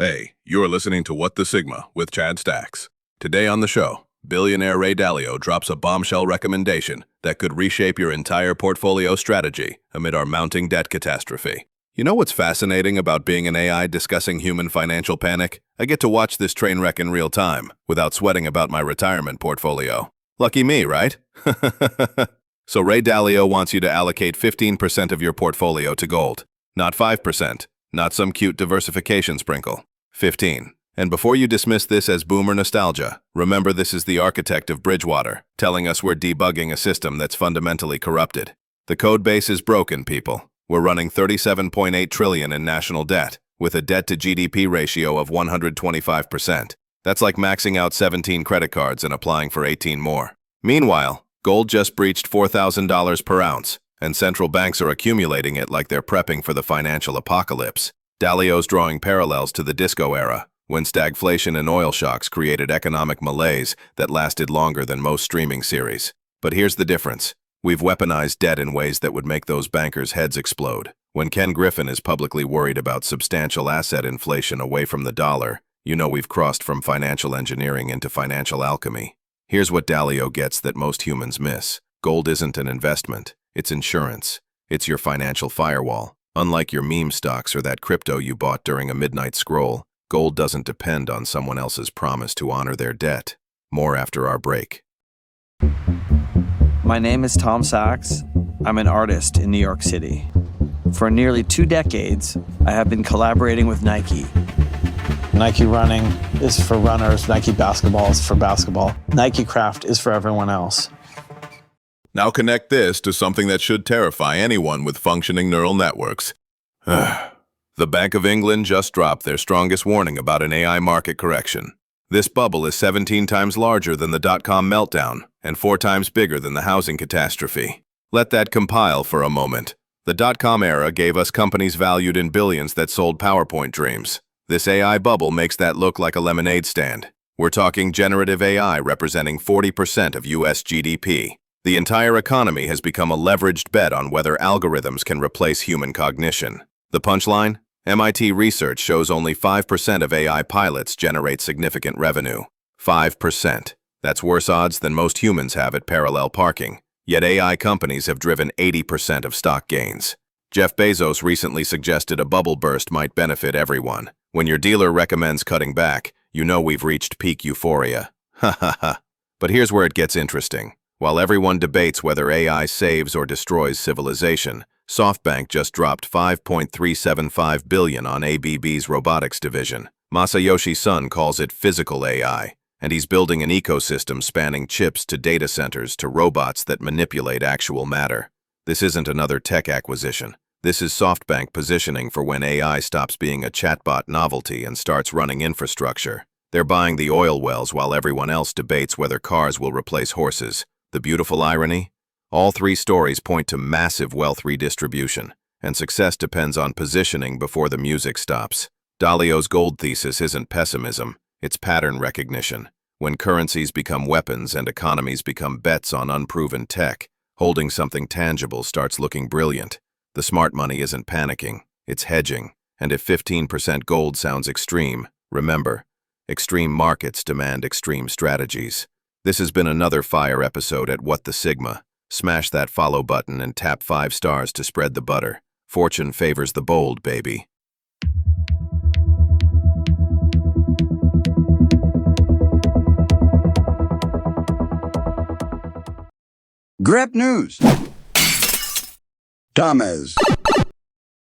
Hey, you're listening to What the Sigma with Chad Stacks. Today on the show, Billionaire Ray Dalio drops a bombshell recommendation that could reshape your entire portfolio strategy amid our mounting debt catastrophe. You know what's fascinating about being an AI discussing human financial panic? I get to watch this train wreck in real time without sweating about my retirement portfolio. Lucky me, right? So Ray Dalio wants you to allocate 15% of your portfolio to gold, not 5%, not some cute diversification sprinkle. 15. And before you dismiss this as boomer nostalgia, remember this is the architect of Bridgewater, telling us we're debugging a system that's fundamentally corrupted. The code base is broken, people. We're running $37.8 trillion in national debt, with a debt-to-GDP ratio of 125%. That's like maxing out 17 credit cards and applying for 18 more. Meanwhile, gold just breached $4,000 per ounce, and central banks are accumulating it like they're prepping for the financial apocalypse. Dalio's drawing parallels to the disco era, when stagflation and oil shocks created economic malaise that lasted longer than most streaming series. But here's the difference. We've weaponized debt in ways that would make those bankers' heads explode. When Ken Griffin is publicly worried about substantial asset inflation away from the dollar, you know we've crossed from financial engineering into financial alchemy. Here's what Dalio gets that most humans miss. Gold isn't an investment, it's insurance. It's your financial firewall. Unlike your meme stocks or that crypto you bought during a midnight scroll, gold doesn't depend on someone else's promise to honor their debt. More after our break. My name is Tom Sachs. I'm an artist in New York City. For nearly 2 decades, I have been collaborating with Nike. Nike running is for runners, Nike basketball is for basketball. Nike craft is for everyone else. Now connect this to something that should terrify anyone with functioning neural networks. The Bank of England just dropped their strongest warning about an AI market correction. This bubble is 17 times larger than the dot-com meltdown and 4 times bigger than the housing catastrophe. Let that compile for a moment. The dot-com era gave us companies valued in billions that sold PowerPoint dreams. This AI bubble makes that look like a lemonade stand. We're talking generative AI representing 40% of US GDP. The entire economy has become a leveraged bet on whether algorithms can replace human cognition. The punchline? MIT research shows only 5% of AI pilots generate significant revenue. 5%. That's worse odds than most humans have at parallel parking. Yet AI companies have driven 80% of stock gains. Jeff Bezos recently suggested a bubble burst might benefit everyone. When your dealer recommends cutting back, you know we've reached peak euphoria. Ha ha ha. But here's where it gets interesting. While everyone debates whether AI saves or destroys civilization, SoftBank just dropped $5.375 billion on ABB's robotics division. Masayoshi Son calls it physical AI, and he's building an ecosystem spanning chips to data centers to robots that manipulate actual matter. This isn't another tech acquisition. This is SoftBank positioning for when AI stops being a chatbot novelty and starts running infrastructure. They're buying the oil wells while everyone else debates whether cars will replace horses. The beautiful irony? All 3 stories point to massive wealth redistribution, and success depends on positioning before the music stops. Dalio's gold thesis isn't pessimism, it's pattern recognition. When currencies become weapons and economies become bets on unproven tech, holding something tangible starts looking brilliant. The smart money isn't panicking, it's hedging. And if 15% gold sounds extreme, remember, extreme markets demand extreme strategies. This has been another fire episode at What the Sigma. Smash that follow button and tap 5 stars to spread the butter. Fortune favors the bold, baby. Grep News. Thomas.